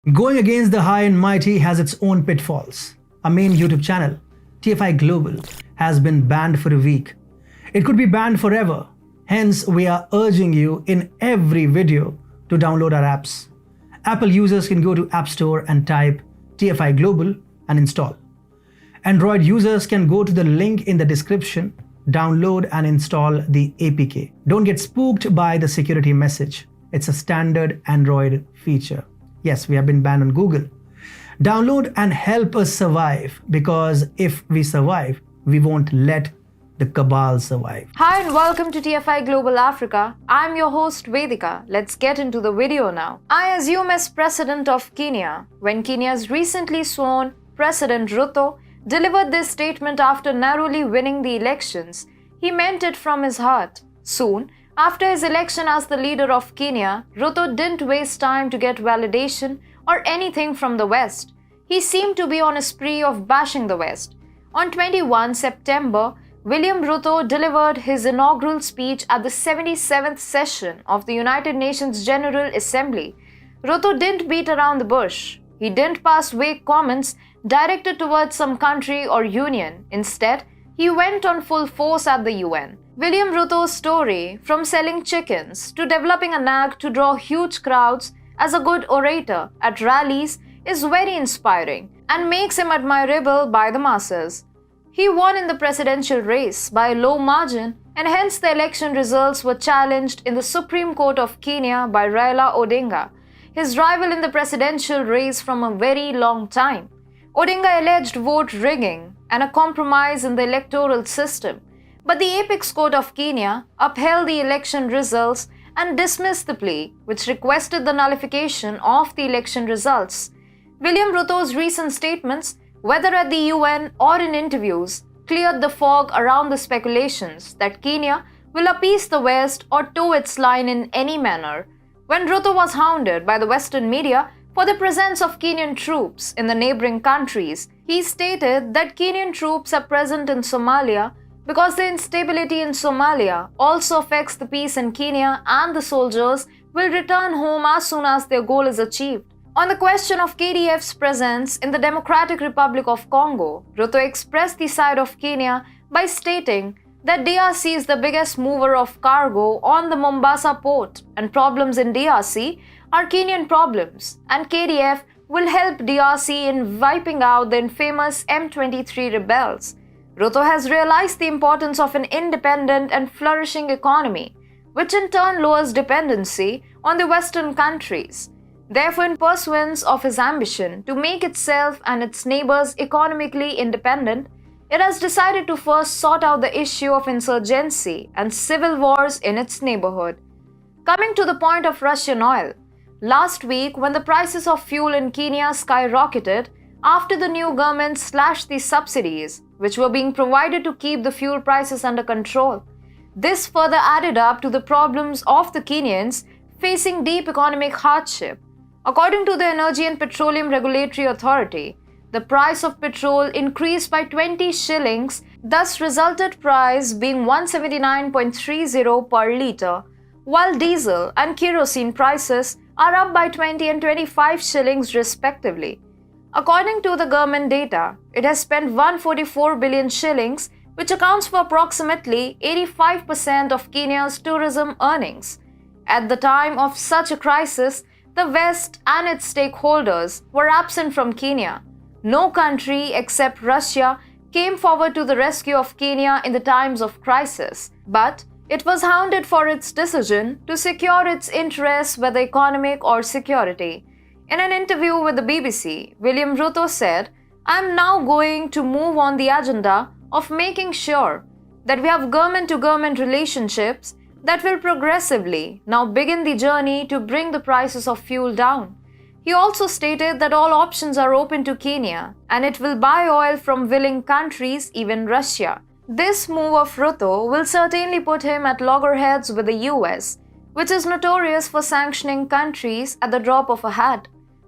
Going against the high and mighty has its own pitfalls. Our main YouTube channel, TFI Global, has been banned for a week. It could be banned forever. Hence, we are urging you in every video to download our apps. Apple users can go to App Store and type TFI Global and install. Android users can go to the link in the description, download and install the APK. Don't get spooked by the security message. It's a standard Android feature. Yes, we have been banned on Google. Download and help us survive, because if we survive, we won't let the cabal survive. Hi and welcome to TFI Global Africa. I'm your host Vedika. Let's get into the video now. I assume as President of Kenya, when Kenya's recently sworn President Ruto delivered this statement after narrowly winning the elections, he meant it from his heart. Soon, after his election as the leader of Kenya, Ruto didn't waste time to get validation or anything from the West. He seemed to be on a spree of bashing the West. On 21 September, William Ruto delivered his inaugural speech at the 77th session of the United Nations General Assembly. Ruto didn't beat around the bush. He didn't pass vague comments directed towards some country or union. Instead, he went on full force at the UN. William Ruto's story, from selling chickens to developing a knack to draw huge crowds as a good orator at rallies, is very inspiring and makes him admirable by the masses. He won in the presidential race by a low margin, and hence the election results were challenged in the Supreme Court of Kenya by Raila Odinga, his rival in the presidential race from a very long time. Odinga alleged vote rigging and a compromise in the electoral system, but the Apex Court of Kenya upheld the election results and dismissed the plea, which requested the nullification of the election results. William Ruto's recent statements, whether at the UN or in interviews, cleared the fog around the speculations that Kenya will appease the West or toe its line in any manner. When Ruto was hounded by the Western media for the presence of Kenyan troops in the neighboring countries, he stated that Kenyan troops are present in Somalia because the instability in Somalia also affects the peace in Kenya, and the soldiers will return home as soon as their goal is achieved. On the question of KDF's presence in the Democratic Republic of Congo, Ruto expressed the side of Kenya by stating that DRC is the biggest mover of cargo on the Mombasa port, and problems in DRC are Kenyan problems, and KDF will help DRC in wiping out the infamous M23 rebels. Ruto has realized the importance of an independent and flourishing economy, which in turn lowers dependency on the Western countries. Therefore, in pursuance of his ambition to make itself and its neighbors economically independent, it has decided to first sort out the issue of insurgency and civil wars in its neighborhood. Coming to the point of Russian oil, last week when the prices of fuel in Kenya skyrocketed after the new government slashed the subsidies which were being provided to keep the fuel prices under control, this further added up to the problems of the Kenyans facing deep economic hardship. According to the Energy and Petroleum Regulatory Authority, the price of petrol increased by 20 shillings, thus resulted price being 179.30 per litre, while diesel and kerosene prices are up by 20 and 25 shillings respectively. According to the government data, it has spent 144 billion shillings, which accounts for approximately 85% of Kenya's tourism earnings. At the time of such a crisis, the West and its stakeholders were absent from Kenya. No country except Russia came forward to the rescue of Kenya in the times of crisis, but it was hounded for its decision to secure its interests, whether economic or security. In an interview with the BBC, William Ruto said, "I am now going to move on the agenda of making sure that we have government-to-government relationships that will progressively now begin the journey to bring the prices of fuel down." He also stated that all options are open to Kenya and it will buy oil from willing countries, even Russia. This move of Ruto will certainly put him at loggerheads with the US, which is notorious for sanctioning countries at the drop of a hat.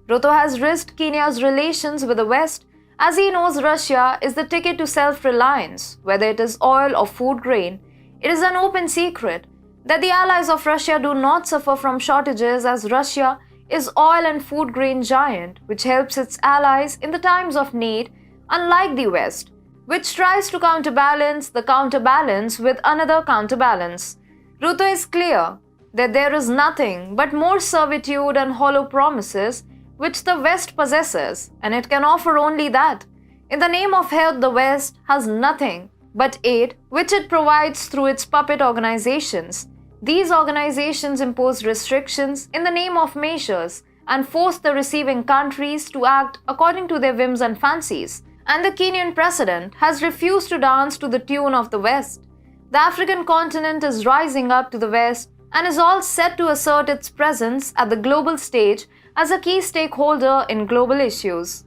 Ruto has risked Kenya's relations with the West as he knows Russia is the ticket to self-reliance, whether it is oil or food grain. It is an open secret that the allies of Russia do not suffer from shortages, as Russia is oil and food grain giant, which helps its allies in the times of need, unlike the West, which tries to counterbalance the counterbalance with another counterbalance. Ruto is clear that there is nothing but more servitude and hollow promises which the West possesses, and it can offer only that. In the name of health, the West has nothing but aid, which it provides through its puppet organizations. These organizations impose restrictions in the name of measures and force the receiving countries to act according to their whims and fancies. And the Kenyan president has refused to dance to the tune of the West. The African continent is rising up to the West and is all set to assert its presence at the global stage as a key stakeholder in global issues.